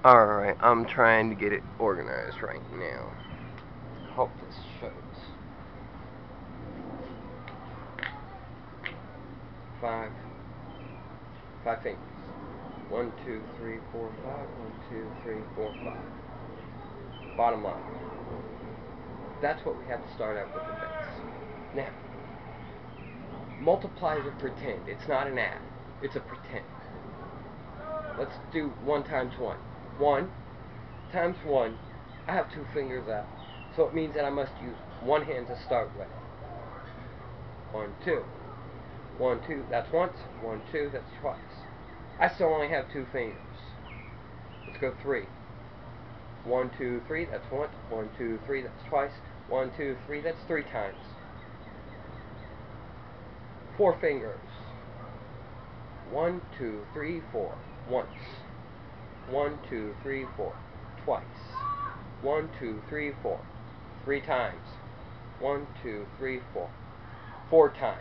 Alright, I'm trying to get it organized right now. Hope this shows. 5 fingers. 1, 2, 3, 4, 5. 1, 2, 3, 4, 5. Bottom line. That's what we have to start out with the base. Now, multiply is a pretend. It's not an add. It's a pretend. Let's do 1 times 1. 1 times 1. I have 2 fingers out, so it means that I must use one hand to start with. 1, 2. 1, 2, that's once. 1, 2, that's twice. I still only have 2 fingers. Let's go 3. 1, 2, 3, that's once. 1, 2, 3, that's twice. 1, 2, 3, that's 3 times. 4 fingers. 1, 2, 3, 4. Once. 1, 2, 3, 4. Twice. 1, 2, 3, 4. 3 times. 1, 2, 3, 4. 4 times.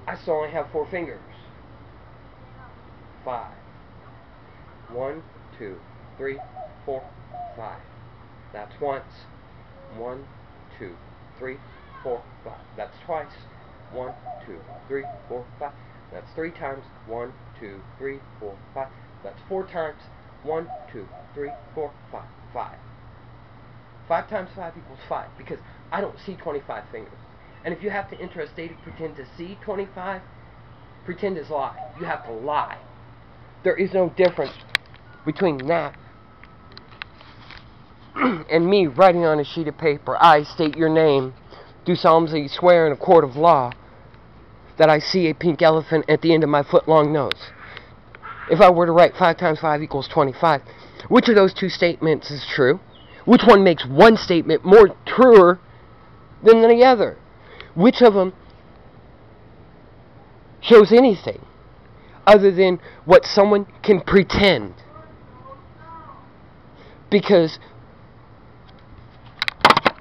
I still only have 4 fingers. 5. 1, 2, 3, 4, 5. That's once. 1, 2, 3, 4, 5. That's twice. 1, 2, 3, 4, 5. That's 3 times. 1, 2, 3, 4, 5. That's 4 times. 1, 2, 3, 4, 5. 5. 5 times 5 equals 5, because I don't see 25 fingers. And if you have to enter a state of pretend to see 25, pretend is lie. You have to lie. There is no difference between that and me writing on a sheet of paper, I state your name, do solemnly swear in a court of law that I see a pink elephant at the end of my foot-long nose. If I were to write 5 times 5 equals 25, which of those 2 statements is true? Which one makes one statement more truer than the other? Which of them shows anything other than what someone can pretend? Because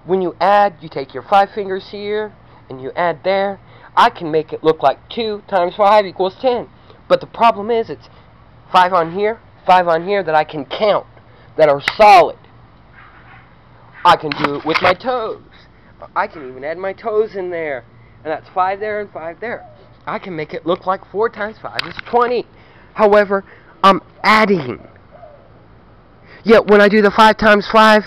when you add, you take your 5 fingers here and you add there. I can make it look like 2 times 5 equals 10. But the problem is it's 5 on here that I can count, that are solid. I can do it with my toes. I can even add my toes in there. And that's 5 there and 5 there. I can make it look like 4 times 5 is 20. However, I'm adding. Yet when I do the 5 times 5,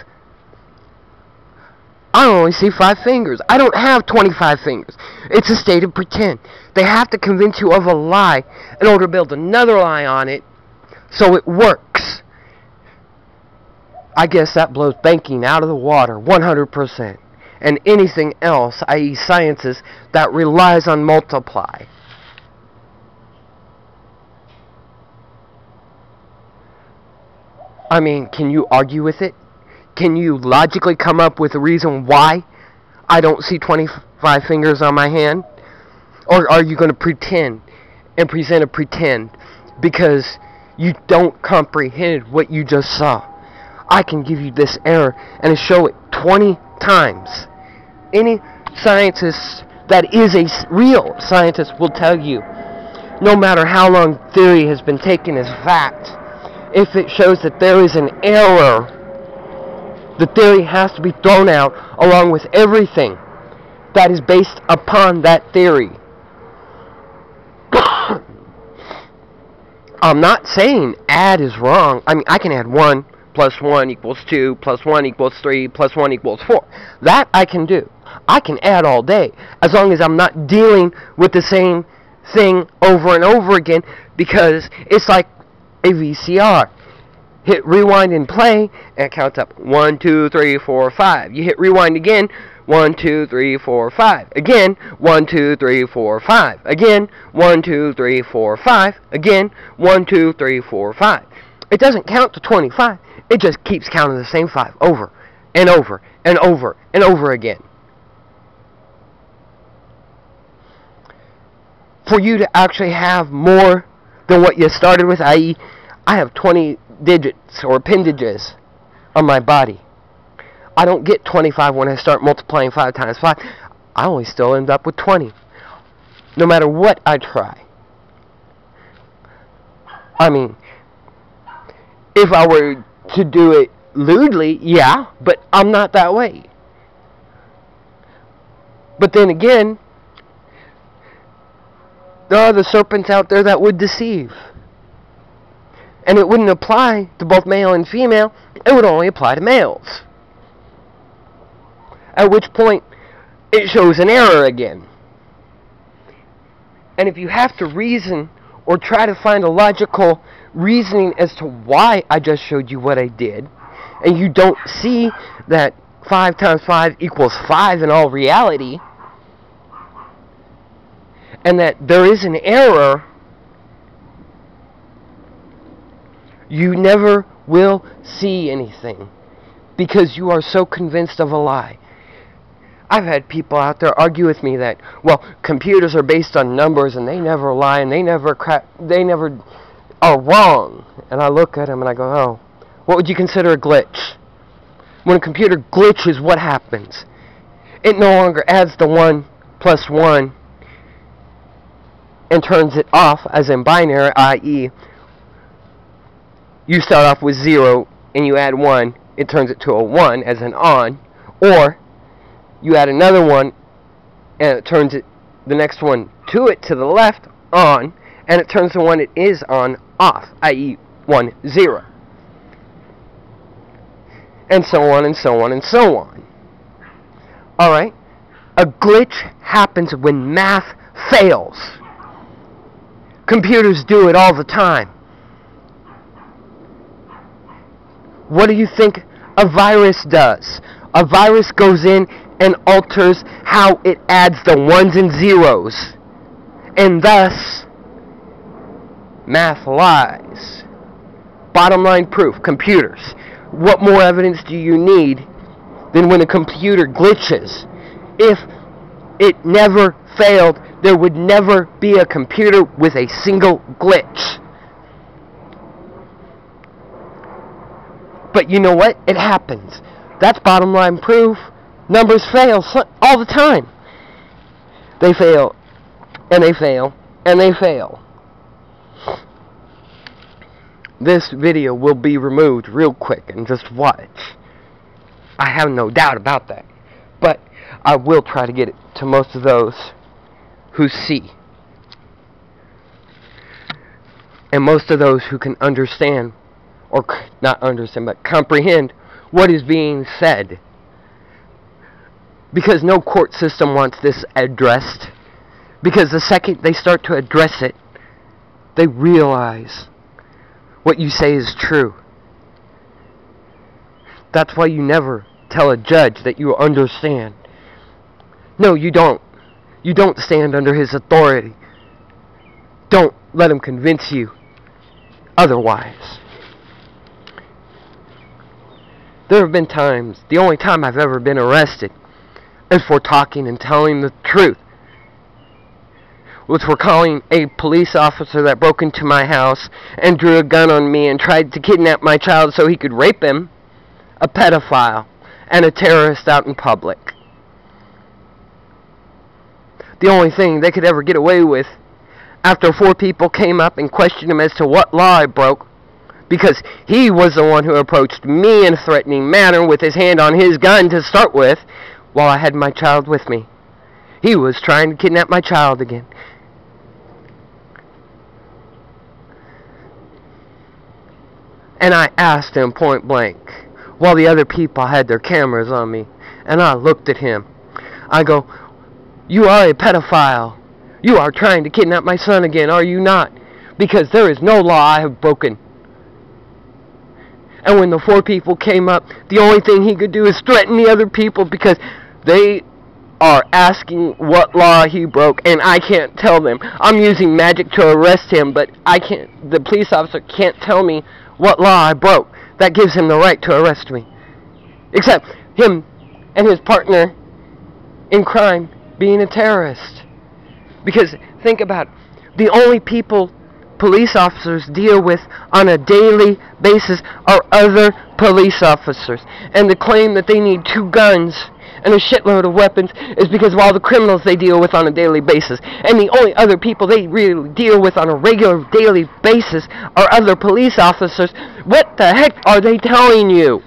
I only see 5 fingers. I don't have 25 fingers. It's a state of pretend. They have to convince you of a lie in order to build another lie on it so it works. I guess that blows banking out of the water 100%. And anything else, i.e. sciences, that relies on multiply. I mean, can you argue with it? Can you logically come up with a reason why I don't see 25 fingers on my hand? Or are you going to pretend and present a pretend because you don't comprehend what you just saw? I can give you this error and show it 20 times. Any scientist that is a real scientist will tell you, no matter how long theory has been taken as fact, if it shows that there is an error, the theory has to be thrown out along with everything that is based upon that theory. I'm not saying add is wrong. I mean, I can add 1 plus 1 equals 2 plus 1 equals 3 plus 1 equals 4. That I can do. I can add all day as long as I'm not dealing with the same thing over and over again, because it's like a VCR. Hit rewind and play, and it counts up 1, 2, 3, 4, 5. You hit rewind again, 1, 2, 3, 4, 5. Again, 1, 2, 3, 4, 5. Again, 1, 2, 3, 4, 5. Again, 1, 2, 3, 4, 5. It doesn't count to 25. It just keeps counting the same 5 over and over and over and over again. For you to actually have more than what you started with, i.e., I have 20 digits or appendages on my body. I don't get 25 when I start multiplying 5 times 5. I only still end up with 20. No matter what I try. I mean, If I were to do it lewdly, yeah, but I'm not that way. But then again, there are the serpents out there that would deceive. And it wouldn't apply to both male and female. It would only apply to males. At which point, it shows an error again. And if you have to reason or try to find a logical reasoning as to why I just showed you what I did, and you don't see that 5 times 5 equals 5 in all reality, and that there is an error, you never will see anything because you are so convinced of a lie. I've had people out there argue with me that, well, computers are based on numbers and they never lie and they never are wrong. And I look at them and I go, oh, what would you consider a glitch? When a computer glitches, what happens? It no longer adds the 1 plus 1 and turns it off, as in binary, i.e., you start off with 0 and you add 1, it turns it to a 1, as in on, or you add another 1 and it turns it, the next one to it to the left, on, and it turns the one it is on off, i.e. 1, 0. And so on and so on and so on. Alright? A glitch happens when math fails. Computers do it all the time. What do you think a virus does? A virus goes in and alters how it adds the 1s and 0s. And thus, math lies. Bottom line proof, computers. What more evidence do you need than when a computer glitches? If it never failed, there would never be a computer with a single glitch. But you know what? It happens. That's bottom line proof. Numbers fail all the time. They fail, and they fail, and they fail. This video will be removed real quick, and just watch. I have no doubt about that. But I will try to get it to most of those who see. And most of those who can understand, or not understand, but comprehend what is being said. Because no court system wants this addressed. Because the second they start to address it, they realize what you say is true. That's why you never tell a judge that you understand. No, you don't. You don't stand under his authority. Don't let him convince you otherwise. There have been times, the only time I've ever been arrested is for talking and telling the truth. Which for calling a police officer that broke into my house and drew a gun on me and tried to kidnap my child so he could rape him, a pedophile, and a terrorist out in public. The only thing they could ever get away with after 4 people came up and questioned him as to what law I broke, because he was the one who approached me in a threatening manner with his hand on his gun to start with, while I had my child with me. He was trying to kidnap my child again. And I asked him point blank, while the other people had their cameras on me, and I looked at him. I go, "You are a pedophile. You are trying to kidnap my son again, are you not? Because there is no law I have broken." And when the 4 people came up, the only thing he could do is threaten the other people because they are asking what law he broke, and I can't tell them. I'm using magic to arrest him, but I can't. The police officer can't tell me what law I broke. That gives him the right to arrest me. Except him and his partner in crime being a terrorist. Because think about it. The only people police officers deal with on a daily basis are other police officers. And the claim that they need 2 guns and a shitload of weapons is because of all the criminals they deal with on a daily basis. And the only other people they really deal with on a regular daily basis are other police officers. What the heck are they telling you?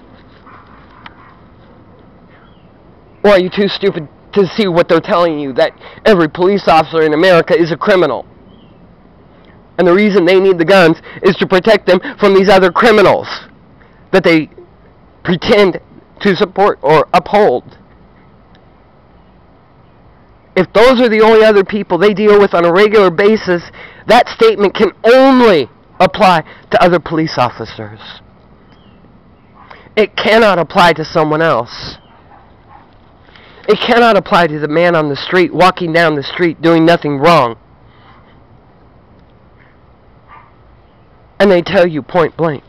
Or are you too stupid to see what they're telling you, that every police officer in America is a criminal? And the reason they need the guns is to protect them from these other criminals that they pretend to support or uphold. If those are the only other people they deal with on a regular basis, that statement can only apply to other police officers. It cannot apply to someone else. It cannot apply to the man on the street, walking down the street, doing nothing wrong. And they tell you point blank,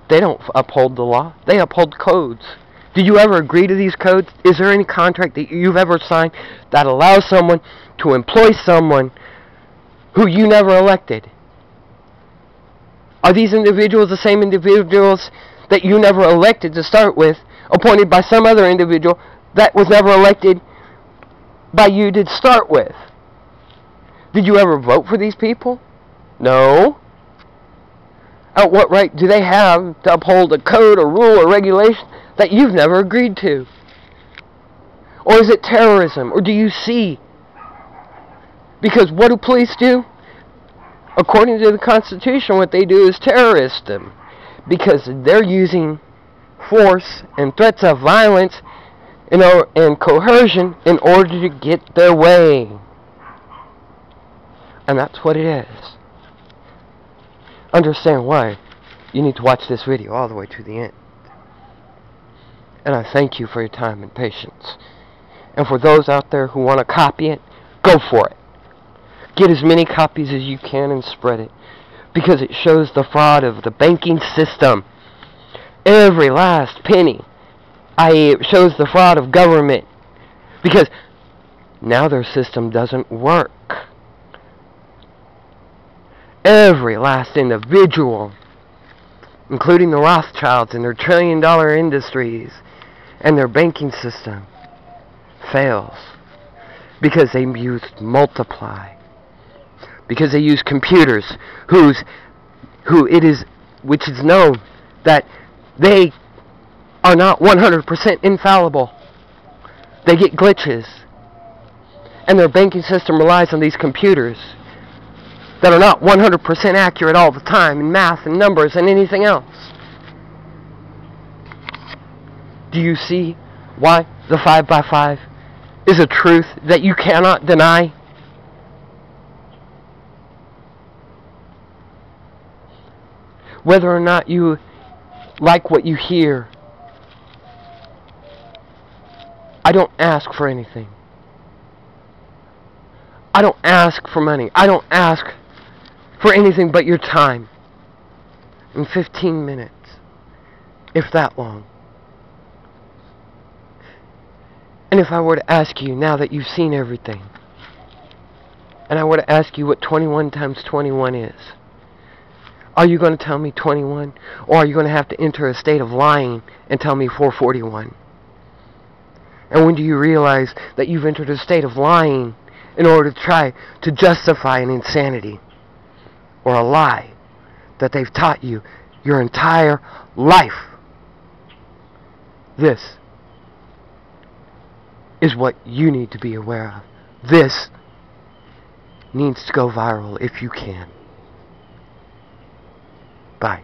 they don't uphold the law. They uphold codes. Did you ever agree to these codes? Is there any contract that you've ever signed that allows someone to employ someone who you never elected? Are these individuals the same individuals that you never elected to start with, appointed by some other individual that was never elected by you to start with? Did you ever vote for these people? No. At what right do they have to uphold a code or rule or regulation that you've never agreed to? Or is it terrorism? Or do you see? Because what do police do? According to the Constitution, what they do is terrorist them. Because they're using force and threats of violence and coercion in order to get their way. And that's what it is. Understand why you need to watch this video all the way to the end. And I thank you for your time and patience. And for those out there who want to copy it, go for it. Get as many copies as you can and spread it. Because it shows the fraud of the banking system. Every last penny. i.e., it shows the fraud of government. Because now their system doesn't work. Every last individual, including the Rothschilds and their trillion-dollar industries and their banking system, fails because they use multiply, because they use computers which is known that they are not 100% infallible. They get glitches, and their banking system relies on these computers that are not 100% accurate all the time in math and numbers and anything else. Do you see why the 5x5 is a truth that you cannot deny? Whether or not you like what you hear, I don't ask for anything. I don't ask for money. I don't ask for anything but your time. In 15 minutes, if that long. And if I were to ask you, now that you've seen everything, and I were to ask you what 21 times 21 is, are you going to tell me 21? Or are you going to have to enter a state of lying and tell me 441? And when do you realize that you've entered a state of lying in order to try to justify an insanity or a lie that they've taught you your entire life? This is what you need to be aware of. This needs to go viral if you can. Bye.